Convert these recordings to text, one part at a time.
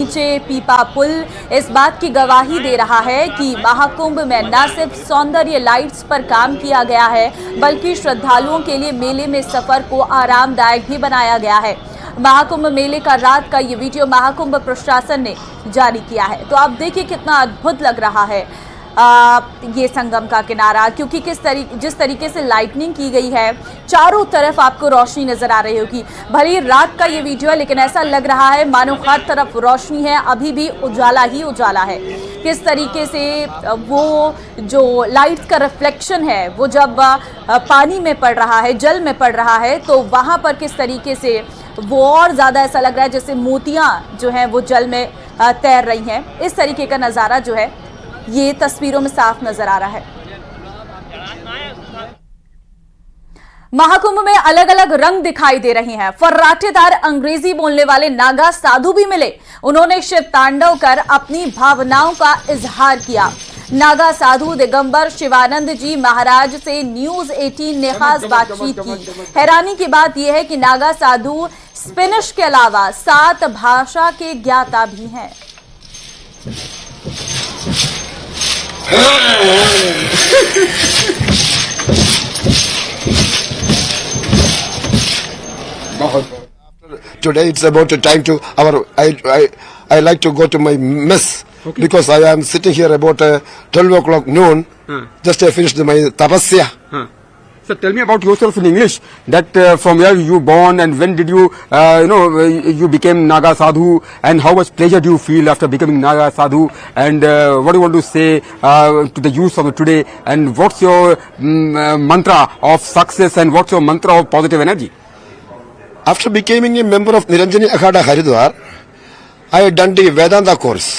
पहुंचे पीपा पुल इस बात की गवाही दे रहा है कि महाकुंभ में न सिर्फ सौंदर्य लाइट्स पर काम किया गया है, बल्कि श्रद्धालुओं के लिए मेले में सफर को आरामदायक भी बनाया गया है। महाकुंभ मेले का रात का ये वीडियो महाकुंभ प्रशासन ने जारी किया है। तो आप देखिए कितना अद्भुत लग रहा है ये संगम का किनारा, क्योंकि जिस तरीके से लाइटनिंग की गई है, चारों तरफ आपको रोशनी नजर आ रही होगी। भले रात का ये वीडियो है, लेकिन ऐसा लग रहा है मानो हर तरफ रोशनी है, अभी भी उजाला ही उजाला है। किस तरीके से वो जो लाइट का रिफ्लेक्शन है वो जब पानी में पड़ रहा है, जल में पड़ रहा है, तो वहां पर किस तरीके से वो और ज्यादा ऐसा लग रहा है जैसे मोतियां जो हैं वो जल में तैर रही हैं। इस तरीके का नजारा जो है ये तस्वीरों में साफ नजर आ रहा है। महाकुंभ में अलग अलग रंग दिखाई दे रहे हैं। फर्राटेदार अंग्रेजी बोलने वाले नागा साधु भी मिले। उन्होंने शिव तांडव कर अपनी भावनाओं का इजहार किया। नागा साधु दिगंबर शिवानंद जी महाराज से न्यूज 18 ने खास बातचीत की। हैरानी की बात यह है कि नागा साधु स्पेनिश के अलावा 7 भाषा के ज्ञाता भी हैं। Today it's about the time to our. I like to go to my mess because I am sitting here about 12 o'clock noon. Just I finished my tapasya. So tell me about yourself in English. That from where you born and when did you you became Naga Sadhu, and how much pleasure do you feel after becoming Naga Sadhu, and what do you want to say to the youth of today, and what's your mantra of success and what's your mantra of positive energy? After becoming a member of Niranjani Akhada Haridwar, I had done the Vedanta course.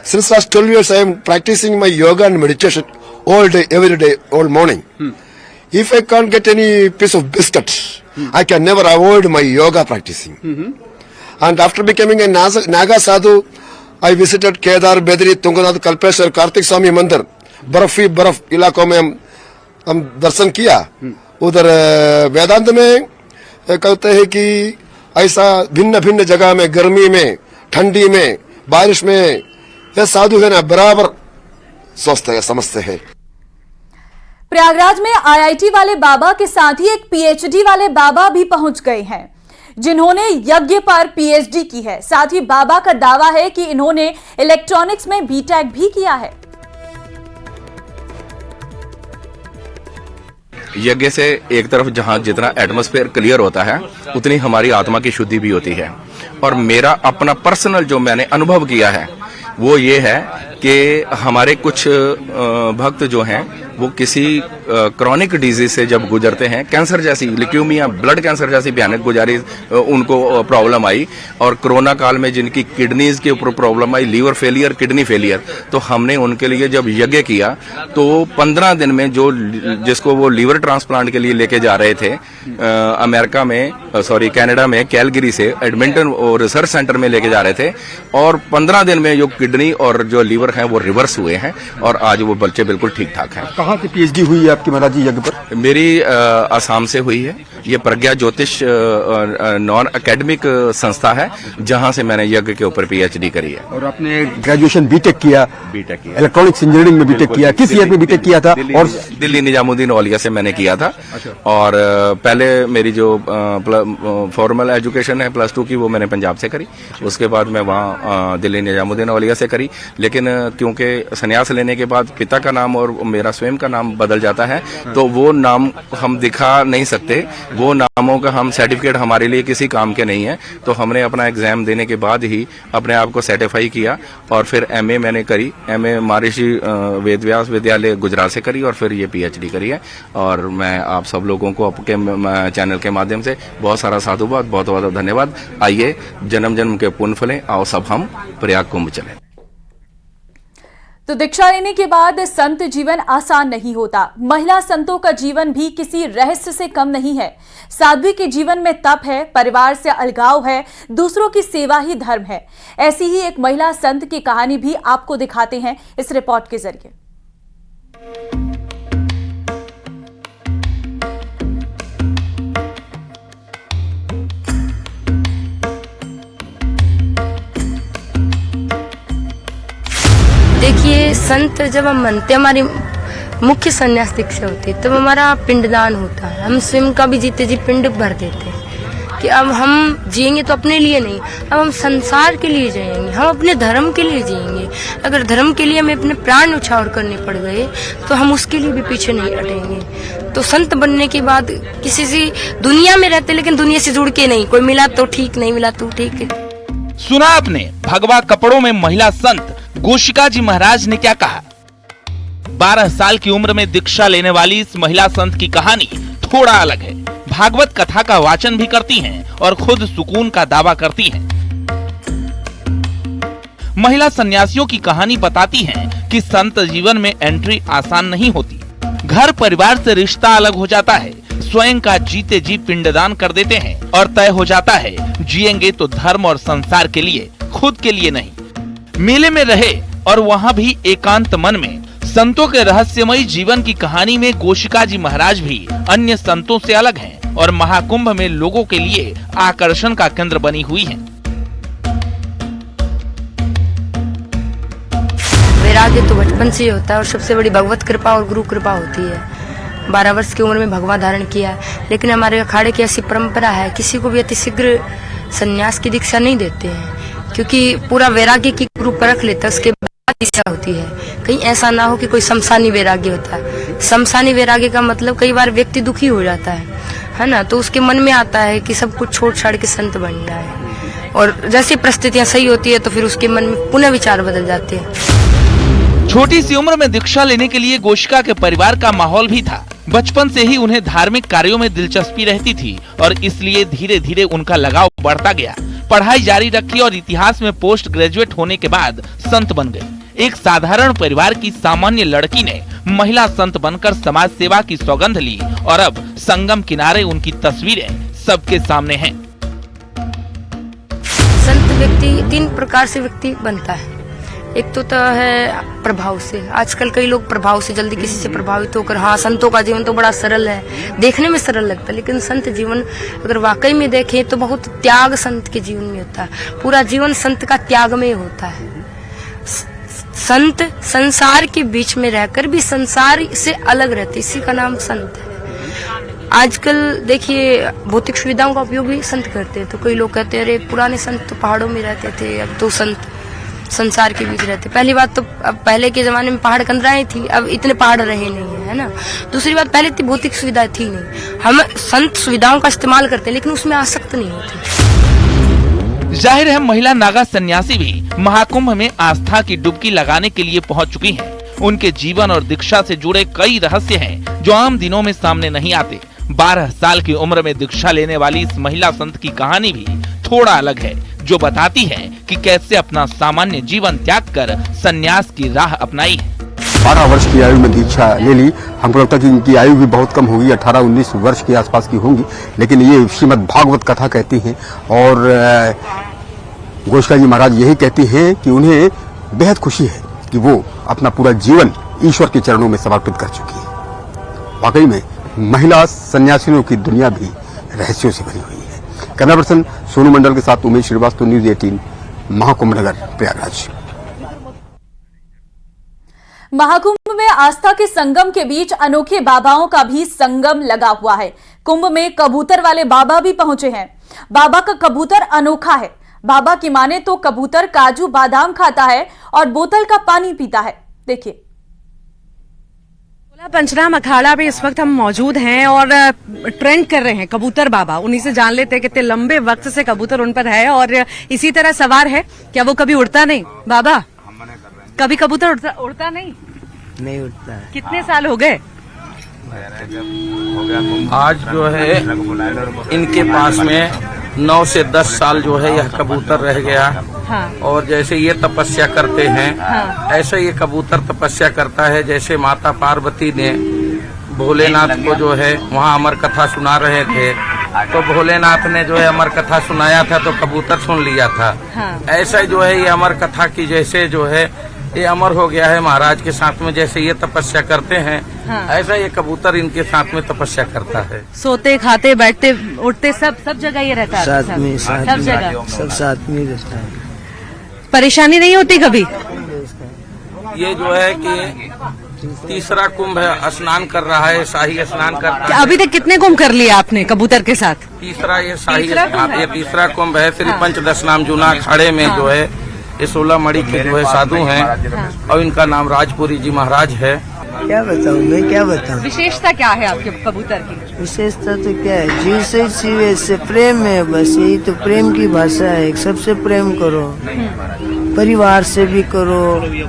Since last 12 years, I am practicing my yoga and meditation all day, every day, all morning. If I can't get any piece of biscuit, I can never avoid my yoga practicing. And after becoming a Naga Sadhu, I visited Kedar, Bedri, Tunganath, Kalpeshwar, Kartik Swami Mandir. बर्फ ही बर्फ इलाकों में हम दर्शन किया। उधर वेदांत में कहते हैं कि ऐसा भिन्न भिन्न जगह में, गर्मी में, ठंडी में, बारिश में, ये साधु है ना बराबर स्वस्थ है, समझते हैं। प्रयागराज में आईआईटी वाले बाबा के साथ ही एक पीएचडी वाले बाबा भी पहुंच गए हैं, जिन्होंने यज्ञ पर पीएचडी की है। साथ ही बाबा का दावा है कि इन्होंने इलेक्ट्रॉनिक्स में बीटेक भी किया है। यज्ञ से एक तरफ जहां जितना एटमॉस्फेयर क्लियर होता है, उतनी हमारी आत्मा की शुद्धि भी होती है। और मेरा अपना पर्सनल जो मैंने अनुभव किया है वो ये है कि हमारे कुछ भक्त जो हैं वो किसी क्रॉनिक डिजीज से जब गुजरते हैं, कैंसर जैसी, ल्यूकेमिया, ब्लड कैंसर जैसी भयानक गुजारी उनको प्रॉब्लम आई, और कोरोना काल में जिनकी किडनीज के ऊपर प्रॉब्लम आई, लीवर फेलियर, किडनी फेलियर, तो हमने उनके लिए जब यज्ञ किया तो 15 दिन में जो जिसको वो लीवर ट्रांसप्लांट के लिए लेके जा रहे थे अमेरिका में, कनाडा में, कैलगरी से एडमिंटन और रिसर्च सेंटर में लेके जा रहे थे, और 15 दिन में जो किडनी और जो लीवर हैं वो रिवर्स हुए हैं, और आज वो बच्चे बिल्कुल ठीक ठाक हैं। कहाँ से पीएचडी हुई है आपकी महाराज जी यज्ञ पर? मेरी असम से हुई है। ये प्रज्ञा ज्योतिष नॉन एकेडमिक संस्था है, जहां से मैंने यज्ञ के ऊपर पीएचडी करी है। और आपने ग्रेजुएशन बीटेक किया, इलेक्ट्रॉनिक्स इंजीनियरिंग में बीटेक किया। किस ईयर में बीटेक किया था? और दिल्ली निजामुद्दीन औलिया से मैंने किया था। और पहले मेरी जो फॉर्मल एजुकेशन है +2 की, वो मैंने पंजाब से करी। उसके बाद मैं वहाँ दिल्ली निजामुद्दीन औलिया से करी, लेकिन क्योंकि संन्यास लेने के बाद पिता का नाम और मेरा स्वयं का नाम बदल जाता है, तो वो नाम हम दिखा नहीं सकते, वो नामों का हम सर्टिफिकेट हमारे लिए किसी काम के नहीं है। तो हमने अपना एग्जाम देने के बाद ही अपने आप को सर्टिफाई किया, और फिर एमए मैंने करी। एमए महर्षि वेदव्यास विद्यालय गुजरात से करी, और फिर ये पीएचडी करी है। और मैं आप सब लोगों को आपके चैनल के माध्यम से बहुत सारा साधुवाद, बहुत बहुत धन्यवाद। आइए जन्म जन्म के पुण्य फलें, आओ सब हम प्रयाग कुंभ चलें। तो दीक्षा लेने के बाद संत जीवन आसान नहीं होता। महिला संतों का जीवन भी किसी रहस्य से कम नहीं है। साध्वी के जीवन में तप है, परिवार से अलगाव है, दूसरों की सेवा ही धर्म है। ऐसी ही एक महिला संत की कहानी भी आपको दिखाते हैं इस रिपोर्ट के जरिए। देखिए, संत जब हम बनते, हमारी मुख्य संन्यास दीक्षा होती है, तब हमारा पिंडदान होता है। हम स्वयं का भी जीते जी पिंड भर देते हैं कि अब हम जिएंगे तो अपने लिए नहीं, अब हम संसार के लिए जिएंगे, हम अपने धर्म के लिए जिएंगे। अगर धर्म के लिए हमें अपने प्राण न्यौछावर करने पड़ गए तो हम उसके लिए भी पीछे नहीं हटेंगे। तो संत बनने के बाद किसी से दुनिया में रहते, लेकिन दुनिया से जुड़ के नहीं, कोई मिला तो ठीक, नहीं मिला तो ठीक है। सुना आपने भगवा कपड़ों में महिला संत गोशिका जी महाराज ने क्या कहा। 12 साल की उम्र में दीक्षा लेने वाली इस महिला संत की कहानी थोड़ा अलग है। भागवत कथा का वाचन भी करती हैं और खुद सुकून का दावा करती हैं। महिला सन्यासियों की कहानी बताती है कि संत जीवन में एंट्री आसान नहीं होती। घर परिवार से रिश्ता अलग हो जाता है, स्वयं का जीते जी पिंडदान कर देते हैं और तय हो जाता है जिएंगे तो धर्म और संसार के लिए, खुद के लिए नहीं। मेले में रहे और वहाँ भी एकांत मन में संतों के रहस्यमयी जीवन की कहानी में गोशिका जी महाराज भी अन्य संतों से अलग हैं और महाकुंभ में लोगों के लिए आकर्षण का केंद्र बनी हुई हैं। वैराग्य तो बचपन से ही होता है और सबसे बड़ी भगवत कृपा और गुरु कृपा होती है। 12 वर्ष की उम्र में भगवा धारण किया है, लेकिन हमारे अखाड़े की ऐसी परंपरा है, किसी को भी अतिशीघ्र संन्यास की दीक्षा नहीं देते हैं, क्योंकि पूरा वैराग्य की गुरु परख लेता है, उसके बाद दीक्षा होती है। कहीं ऐसा ना हो कि कोई शमशानी वैराग्य होता है। शमशानी वैराग्य का मतलब कई बार व्यक्ति दुखी हो जाता है ना, तो उसके मन में आता है कि सब कुछ छोड़ छाड़ के संत बन जाए, और जैसी परिस्थितियां सही होती है तो फिर उसके मन में पुनः विचार बदल जाते हैं। छोटी सी उम्र में दीक्षा लेने के लिए गोशिका के परिवार का माहौल भी था। बचपन से ही उन्हें धार्मिक कार्यों में दिलचस्पी रहती थी और इसलिए धीरे धीरे उनका लगाव बढ़ता गया। पढ़ाई जारी रखी और इतिहास में पोस्ट ग्रेजुएट होने के बाद संत बन गई। एक साधारण परिवार की सामान्य लड़की ने महिला संत बनकर समाज सेवा की सौगंध ली और अब संगम किनारे उनकी तस्वीरें सबके सामने हैं। संत व्यक्ति 3 प्रकार से व्यक्ति बनता है। एक तो है प्रभाव से। आजकल कई लोग प्रभाव से जल्दी किसी से प्रभावित होकर, हाँ संतों का जीवन तो बड़ा सरल है, देखने में सरल लगता है, लेकिन संत जीवन अगर वाकई में देखें तो बहुत त्याग संत के जीवन में होता है। पूरा जीवन संत का त्याग में होता है। संत संसार के बीच में रहकर भी संसार से अलग रहते, इसी का नाम संत है। आजकल देखिए भौतिक सुविधाओं का उपयोग भी संत करते हैं, तो कई लोग कहते हैं अरे पुराने संत तो पहाड़ों में रहते थे, अब तो संत संसार के बीच रहते। पहली बात तो अब पहले के जमाने में पहाड़ कंदराएं थी, अब इतने पहाड़ रहे नहीं है ना। दूसरी बात, पहले इतनी भौतिक सुविधा थी नहीं। हम संत सुविधाओं का इस्तेमाल करते हैं लेकिन उसमें आसक्त नहीं होते। जाहिर है महिला नागा सन्यासी भी महाकुंभ में आस्था की डुबकी लगाने के लिए पहुंच चुकी हैं। उनके जीवन और दीक्षा से जुड़े कई रहस्य हैं जो आम दिनों में सामने नहीं आते। 12 साल की उम्र में दीक्षा लेने वाली इस महिला संत की कहानी भी थोड़ा अलग है, जो बताती है कि कैसे अपना सामान्य जीवन त्याग कर संन्यास की राह अपनाई है। 12 वर्ष की आयु में दीक्षा ले ली। हमको लगता है कि इनकी आयु भी बहुत कम होगी, 18-19 वर्ष के आसपास की होंगी, लेकिन ये श्रीमद् भागवत कथा कहती हैं और गोशिका जी महाराज यही कहती हैं कि उन्हें बेहद खुशी है कि वो अपना पूरा जीवन ईश्वर के चरणों में समर्पित कर चुकी है। वाकई में महिला सन्यासियों की दुनिया भी रहस्यों से भरी हुई है। कैमरा पर्सन सोनू मंडल के साथ उमेश श्रीवास्तव, न्यूज़ 18, महाकुंभ नगर, प्रयागराज। महाकुंभ में आस्था के संगम के बीच अनोखे बाबाओं का भी संगम लगा हुआ है। कुंभ में कबूतर वाले बाबा भी पहुंचे हैं। बाबा का कबूतर अनोखा है। बाबा की माने तो कबूतर काजू बादाम खाता है और बोतल का पानी पीता है। देखिए, पंचनाम अखाड़ा पे इस वक्त हम मौजूद हैं और ट्रेंड कर रहे हैं कबूतर बाबा। उन्हीं से जान लेते हैं कितने लंबे वक्त से कबूतर उन पर है और इसी तरह सवार है। क्या वो कभी उड़ता नहीं बाबा? कभी कबूतर उड़ता नहीं उड़ता है। कितने साल हो गए? आज जो है इनके पास में 9 से 10 साल जो है यह कबूतर रह गया। हाँ। और जैसे ये तपस्या करते हैं, हाँ। ऐसे ये कबूतर तपस्या करता है। जैसे माता पार्वती ने भोलेनाथ को जो है वहाँ अमर कथा सुना रहे थे, तो भोलेनाथ ने जो है अमर कथा सुनाया था तो कबूतर सुन लिया था। हाँ। ऐसा जो है ये अमर कथा की जैसे जो है ये अमर हो गया है महाराज के साथ में। जैसे ये तपस्या करते हैं, हाँ। ऐसा ये कबूतर इनके साथ में तपस्या करता है। सोते, खाते, बैठते, उठते सब जगह ये रहता है। साथ में सब जगह सब साथ में रहता है। परेशानी नहीं होती कभी? ये जो है कि तीसरा कुंभ है, स्नान कर रहा है, शाही स्नान करता है। अभी तक कितने कुंभ कर लिया आपने कबूतर के साथ? तीसरा ये शाही ये तीसरा कुंभ है। श्री पंचदश नाम जूना अखाड़े में जो है ये 16 मणि के जो है साधु हैं और इनका नाम राजपुरी जी महाराज है। क्या बताऊँ मैं, क्या बताऊँ? विशेषता क्या है आपके कबूतर की? विशेषता तो क्या है, जीव से शिव से प्रेम है, बस यही तो प्रेम की भाषा है। सबसे प्रेम करो, परिवार से भी करो,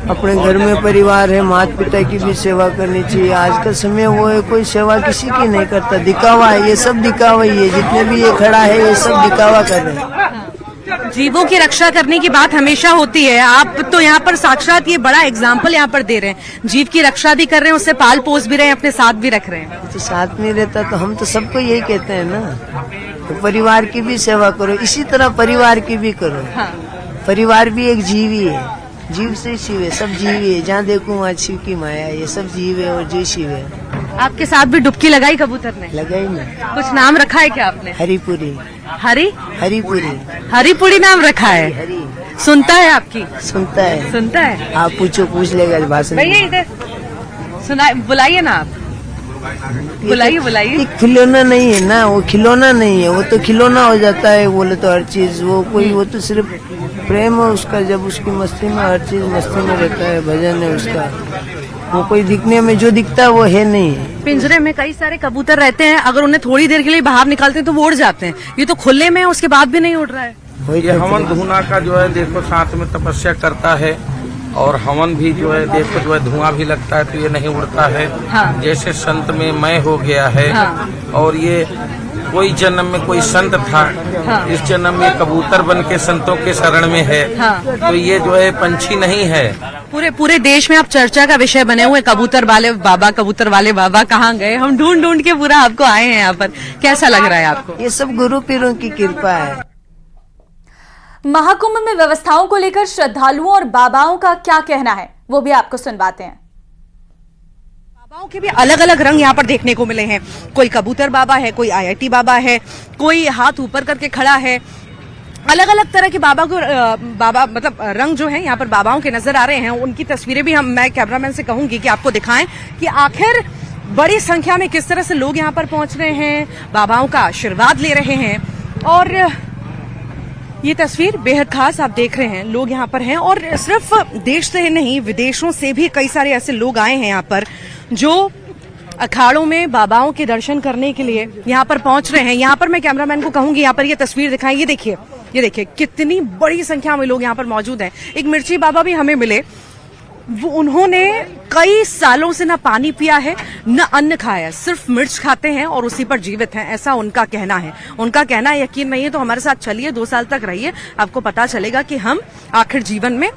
अपने घर में परिवार है, माता पिता की भी सेवा करनी चाहिए। आज का समय वो है, कोई सेवा किसी की नहीं करता, दिखावा है, ये सब दिखावा ही है। जितने भी ये खड़ा है ये सब दिखावा कर रहे हैं। जीवों की रक्षा करने की बात हमेशा होती है, आप तो यहाँ पर साक्षात ये बड़ा एग्जाम्पल यहाँ पर दे रहे हैं। जीव की रक्षा भी कर रहे हैं, उससे पाल पोस भी रहे हैं, अपने साथ भी रख रहे हैं। तो साथ में रहता तो हम तो सबको यही कहते हैं ना, तो परिवार की भी सेवा करो, इसी तरह परिवार की भी करो। परिवार भी एक जीव ही है, जीव से शिव है, सब जीव ही है। जहाँ देखूं वहाँ शिव की माया है, ये सब जीव है और जीव शिव है। आपके साथ भी डुबकी लगाई कबूतर ने? लगाई ना। कुछ नाम रखा है क्या आपने? हरिपुरी। हरिपुरी। हरिपुरी नाम रखा है। हरी सुनता है आपकी? सुनता है। सुनता है। आप पूछो, पूछ लेगा भाषण। भैया इधर सुना, बुलाइए ना आप, बुलाइए। ये खिलौना नहीं है ना, वो खिलौना नहीं है, वो तो खिलौना हो जाता है बोले तो हर चीज। वो कोई, वो तो सिर्फ प्रेम है उसका, जब उसकी मस्ती में हर चीज मस्ती में रहता है, भजन है उसका। वो कोई दिखने में जो दिखता है वो है नहीं। पिंजरे में कई सारे कबूतर रहते हैं, अगर उन्हें थोड़ी देर के लिए बाहर निकालते हैं तो वो उड़ जाते हैं। ये तो खुले में है, उसके बाद भी नहीं उड़ रहा है। ये हवन धुना का जो है देखो साथ में तपस्या करता है, और हवन भी जो है देखो जो है धुआं भी लगता है तो ये नहीं उड़ता है। हाँ। जैसे संत में मैं हो गया है। हाँ। और ये कोई जन्म में कोई संत था। हाँ। इस जन्म में कबूतर बन के संतों के शरण में है। हाँ। तो ये जो है पंछी नहीं है। पूरे देश में आप चर्चा का विषय बने हुए, कबूतर वाले बाबा कहाँ गए? हम ढूंढ के पूरा आपको आए हैं यहाँ पर। कैसा लग रहा है आपको? ये सब गुरु पीरों की कृपा है। महाकुंभ में व्यवस्थाओं को लेकर श्रद्धालुओं और बाबाओं का क्या कहना है, वो भी आपको सुनवाते हैं। बाबाओं के भी अलग अलग रंग यहाँ पर देखने को मिले हैं। कोई कबूतर बाबा है, कोई IIT बाबा है, कोई हाथ ऊपर करके खड़ा है। अलग अलग तरह के बाबा मतलब रंग जो है यहाँ पर बाबाओं के नजर आ रहे हैं। उनकी तस्वीरें भी मैं कैमरामैन से कहूंगी कि आपको दिखाएं कि आखिर बड़ी संख्या में किस तरह से लोग यहाँ पर पहुंच रहे हैं, बाबाओं का आशीर्वाद ले रहे हैं। और ये तस्वीर बेहद खास आप देख रहे हैं, लोग यहाँ पर हैं और सिर्फ देश से नहीं विदेशों से भी कई सारे ऐसे लोग आए हैं यहाँ पर जो अखाड़ों में बाबाओं के दर्शन करने के लिए यहाँ पर पहुंच रहे हैं। यहाँ पर मैं कैमरामैन को कहूंगी यहाँ पर ये तस्वीर दिखाएं। ये देखिए कितनी बड़ी संख्या में लोग यहाँ पर मौजूद हैं। एक मिर्ची बाबा भी हमें मिले, वो उन्होंने कई सालों से ना पानी पिया है न अन्न खाया है, सिर्फ मिर्च खाते हैं और उसी पर जीवित हैं, ऐसा उनका कहना है। उनका कहना है, यकीन नहीं है तो हमारे साथ चलिए, 2 साल तक रहिए, आपको पता चलेगा कि हम आखिर जीवन में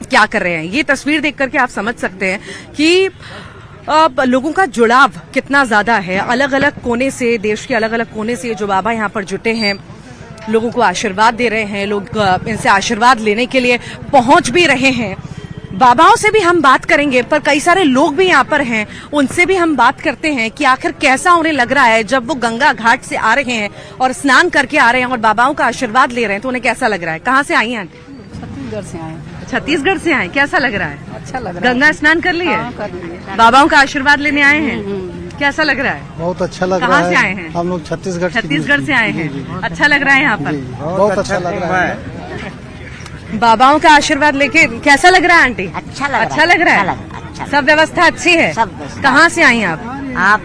क्या कर रहे हैं। ये तस्वीर देख करके आप समझ सकते हैं कि अब लोगों का जुड़ाव कितना ज्यादा है। अलग अलग कोने से, देश के अलग अलग कोने से जो बाबा यहाँ पर जुटे हैं, लोगों को आशीर्वाद दे रहे हैं, लोग इनसे आशीर्वाद लेने के लिए पहुंच भी रहे हैं। बाबाओं से भी हम बात करेंगे, पर कई सारे लोग भी यहाँ पर हैं, उनसे भी हम बात करते हैं कि आखिर कैसा उन्हें लग रहा है जब वो गंगा घाट से आ रहे हैं और स्नान करके आ रहे हैं और बाबाओं का आशीर्वाद ले रहे हैं, तो उन्हें कैसा लग रहा है। कहाँ से आई हैं? छत्तीसगढ़ से आए। छत्तीसगढ़ से आए, कैसा लग रहा है? अच्छा लग रहा है। गंगा स्नान कर लिए? हाँ, कर लिए। बाबाओं का आशीर्वाद लेने आए हैं, कैसा लग रहा है? बहुत अच्छा लग रहा है। कहाँ से आए हैं? हम लोग छत्तीसगढ़ से आए हैं। अच्छा लग रहा है यहाँ पर? बहुत अच्छा लग रहा है। बाबाओं का आशीर्वाद लेके कैसा लग रहा है आंटी? अच्छा लग रहा है। अच्छा लग रहा है। अच्छा। सब व्यवस्था अच्छी है? सब व्यवस्था। कहाँ से आई हैं आप? आप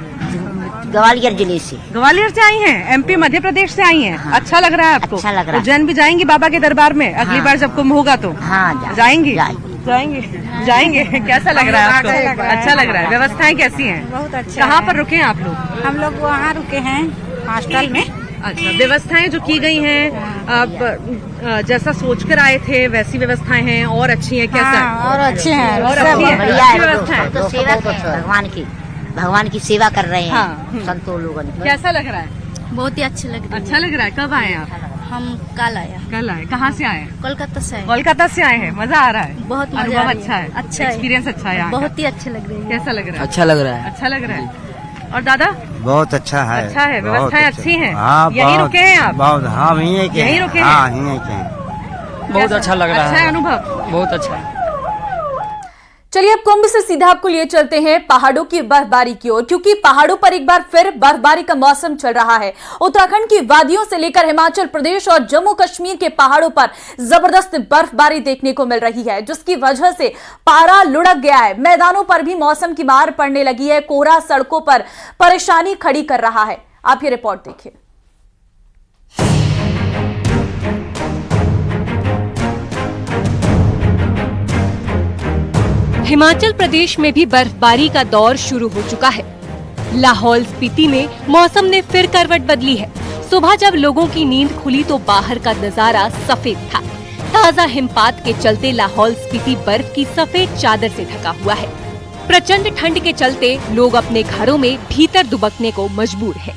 ग्वालियर जिले से। ग्वालियर से आई हैं? MP मध्य प्रदेश से आई हैं? हाँ। अच्छा लग रहा है आपको? अच्छा लग रहा है। उज्जैन भी जाएंगी बाबा के दरबार में अगली बार जब कुंभ होगा तो? हाँ, जाएंगी। जाएंगे। कैसा लग रहा है आपको? अच्छा लग रहा है। व्यवस्थाएं कैसी हैं? बहुत अच्छा। कहाँ पर रुके हैं आप लोग? हम लोग वहाँ रुके हैं हॉस्टल में। अच्छा, व्यवस्थाएं जो की गई हैं आप जैसा सोचकर आए थे वैसी व्यवस्थाएं हैं और अच्छी हैं? कैसा है? और अच्छे हैं, और सब अच्छी है, बढ़िया अच्छी है। व्यवस्था है। तो सेवा भगवान की सेवा कर रहे हैं। हाँ। संतों लोगों ने। कैसा लग रहा है? बहुत ही अच्छे लग रहे हैं। अच्छा लग रहा है। कब आए आप? हम कल आया। कल आए। कहाँ से आए? कोलकाता से आए। कोलकाता से आए हैं। मजा आ रहा है? बहुत मजा अनुभव आ रही है। अच्छा है? अच्छा है। एक्सपीरियंस अच्छा है? बहुत ही अच्छे लग रहे हैं। कैसा लग रहा है? अच्छा लग रहा है। अच्छा लग रहा है। और दादा? बहुत अच्छा है। अच्छा है। व्यवस्थाएं अच्छी हैं? हाँ, यहीं रुके हैं आप? बहुत। हाँ, यहीं रुके हैं? हाँ, बहुत अच्छा लग रहा है। अच्छा है अनुभव? बहुत अच्छा। चलिए अब कुंभ से सीधा आपको लिए चलते हैं पहाड़ों की बर्फबारी की ओर, क्योंकि पहाड़ों पर एक बार फिर बर्फबारी का मौसम चल रहा है। उत्तराखंड की वादियों से लेकर हिमाचल प्रदेश और जम्मू कश्मीर के पहाड़ों पर जबरदस्त बर्फबारी देखने को मिल रही है, जिसकी वजह से पारा लुढ़क गया है। मैदानों पर भी मौसम की मार पड़ने लगी है। कोहरा सड़कों पर परेशानी खड़ी कर रहा है। आप ये रिपोर्ट देखिए। हिमाचल प्रदेश में भी बर्फबारी का दौर शुरू हो चुका है। लाहौल स्पीति में मौसम ने फिर करवट बदली है। सुबह जब लोगों की नींद खुली तो बाहर का नजारा सफेद था। ताजा हिमपात के चलते लाहौल स्पीति बर्फ की सफेद चादर से ढका हुआ है। प्रचंड ठंड के चलते लोग अपने घरों में भीतर दुबकने को मजबूर है।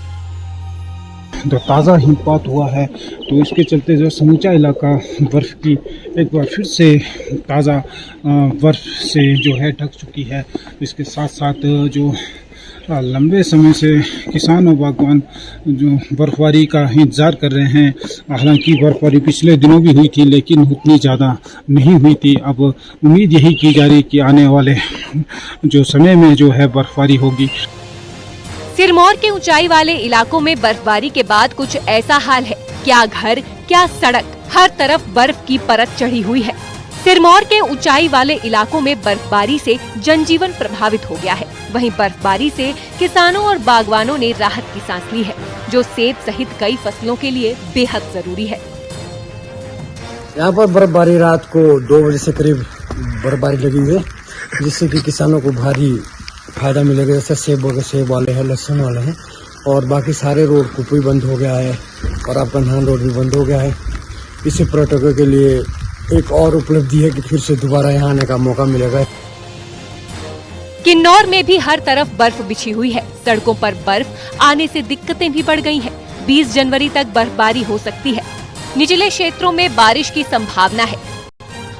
जो ताज़ा हिमपात हुआ है तो इसके चलते जो समूचा इलाका बर्फ़ की एक बार फिर से ताज़ा बर्फ़ से जो है ढक चुकी है। इसके साथ साथ जो लंबे समय से किसान और बागवान जो बर्फबारी का इंतज़ार कर रहे हैं, हालांकि बर्फबारी पिछले दिनों भी हुई थी लेकिन उतनी ज़्यादा नहीं हुई थी। अब उम्मीद यही की जा रही कि आने वाले जो समय में जो है बर्फबारी होगी। सिरमौर के ऊंचाई वाले इलाकों में बर्फबारी के बाद कुछ ऐसा हाल है, क्या घर क्या सड़क, हर तरफ बर्फ की परत चढ़ी हुई है। सिरमौर के ऊंचाई वाले इलाकों में बर्फबारी से जनजीवन प्रभावित हो गया है। वहीं बर्फबारी से किसानों और बागवानों ने राहत की सांस ली है, जो सेब सहित कई फसलों के लिए बेहद जरूरी है। यहाँ पर बर्फबारी रात को 2 बजे से करीब बर्फबारी लगी हुई है, जिससे कि किसानों को भारी फायदा मिलेगा। जैसे सेब वाले हैं, लहसुन वाले हैं, और बाकी सारे रोड कुपी बंद हो गया है और आपका नान रोड भी बंद हो गया है। इससे पर्यटकों के लिए एक और उपलब्धि है कि फिर से दोबारा यहाँ आने का मौका मिलेगा। किन्नौर में भी हर तरफ बर्फ बिछी हुई है। सड़कों पर बर्फ आने से दिक्कतें भी बढ़ गई हैं। 20 जनवरी तक बर्फबारी हो सकती है। निचले क्षेत्रों में बारिश की संभावना है।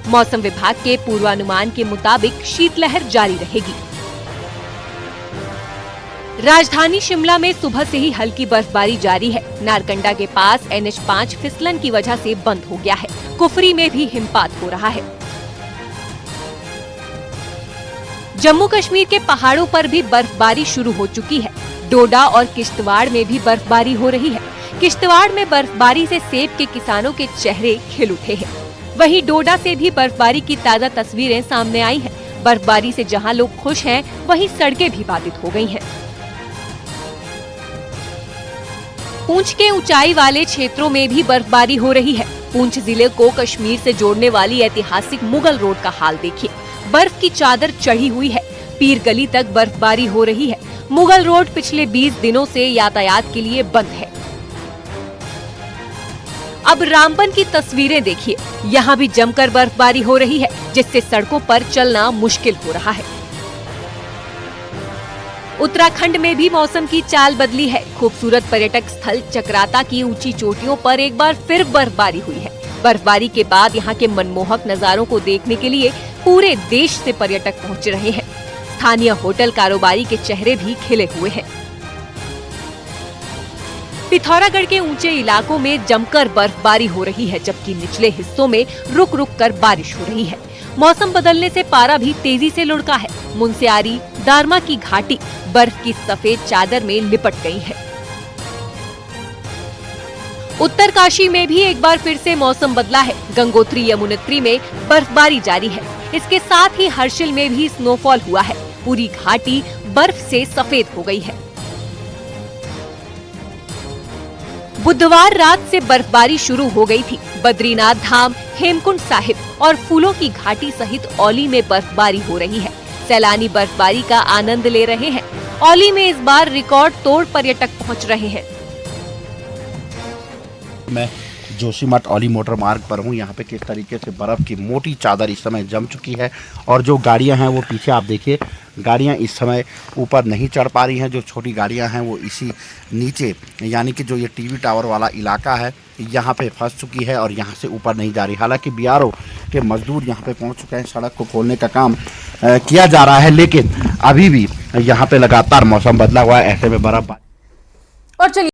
मौसम विभाग के पूर्वानुमान के मुताबिक शीतलहर जारी रहेगी। राजधानी शिमला में सुबह से ही हल्की बर्फबारी जारी है। नारकंडा के पास NH5 फिसलन की वजह से बंद हो गया है। कुफरी में भी हिमपात हो रहा है। जम्मू कश्मीर के पहाड़ों पर भी बर्फबारी शुरू हो चुकी है। डोडा और किश्तवाड़ में भी बर्फबारी हो रही है। किश्तवाड़ में बर्फबारी से सेब के किसानों के चेहरे खिल उठे हैं। वहीं डोडा से भी बर्फबारी की ताजा तस्वीरें सामने आई हैं। बर्फबारी से जहां लोग खुश हैं, वहीं सड़कें भी बाधित हो गई हैं। पूंछ के ऊंचाई वाले क्षेत्रों में भी बर्फबारी हो रही है। पूंछ जिले को कश्मीर से जोड़ने वाली ऐतिहासिक मुगल रोड का हाल देखिए। बर्फ की चादर चढ़ी हुई है। पीर गली तक बर्फबारी हो रही है। मुगल रोड पिछले 20 दिनों से यातायात के लिए बंद है। अब रामबन की तस्वीरें देखिए। यहाँ भी जमकर बर्फबारी हो रही है, जिससे सड़कों पर चलना मुश्किल हो रहा है। उत्तराखंड में भी मौसम की चाल बदली है। खूबसूरत पर्यटक स्थल चक्राता की ऊंची चोटियों पर एक बार फिर बर्फबारी हुई है। बर्फबारी के बाद यहाँ के मनमोहक नजारों को देखने के लिए पूरे देश से पर्यटक पहुँच रहे हैं। स्थानीय होटल कारोबारी के चेहरे भी खिले हुए हैं। पिथौरागढ़ के ऊंचे इलाकों में जमकर बर्फबारी हो रही है, जबकि निचले हिस्सों में रुक रुक कर बारिश हो रही है। मौसम बदलने से पारा भी तेजी से लुढ़का है। मुनस्यारी, दारमा की घाटी बर्फ की सफेद चादर में लिपट गई है। उत्तरकाशी में भी एक बार फिर से मौसम बदला है। गंगोत्री यमुनोत्री में बर्फबारी जारी है। इसके साथ ही हर्षिल में भी स्नोफॉल हुआ है। पूरी घाटी बर्फ से सफेद हो गई है। बुधवार रात से बर्फबारी शुरू हो गई थी। बद्रीनाथ धाम, हेमकुंड साहिब और फूलों की घाटी सहित औली में बर्फबारी हो रही है। सैलानी बर्फबारी का आनंद ले रहे हैं। औली में इस बार रिकॉर्ड तोड़ पर्यटक पहुंच रहे हैं। मैं जोशीमठ औली मोटर मार्ग पर हूँ। यहाँ पे किस तरीके से बर्फ़ की मोटी चादर इस समय जम चुकी है और जो गाड़ियाँ हैं वो पीछे आप देखिए, गाड़ियाँ इस समय ऊपर नहीं चढ़ पा रही हैं। जो छोटी गाड़ियाँ हैं वो इसी नीचे, यानी कि जो ये टीवी टावर वाला इलाका है, यहाँ पे फंस चुकी है और यहाँ से ऊपर नहीं जा रही। हालांकि BRO के मजदूर यहाँ पे पहुँच चुके हैं। सड़क को खोलने का काम किया जा रहा है, लेकिन अभी भी यहाँ पे लगातार मौसम बदला हुआ है। ऐसे में बर्फबारी। और चलिए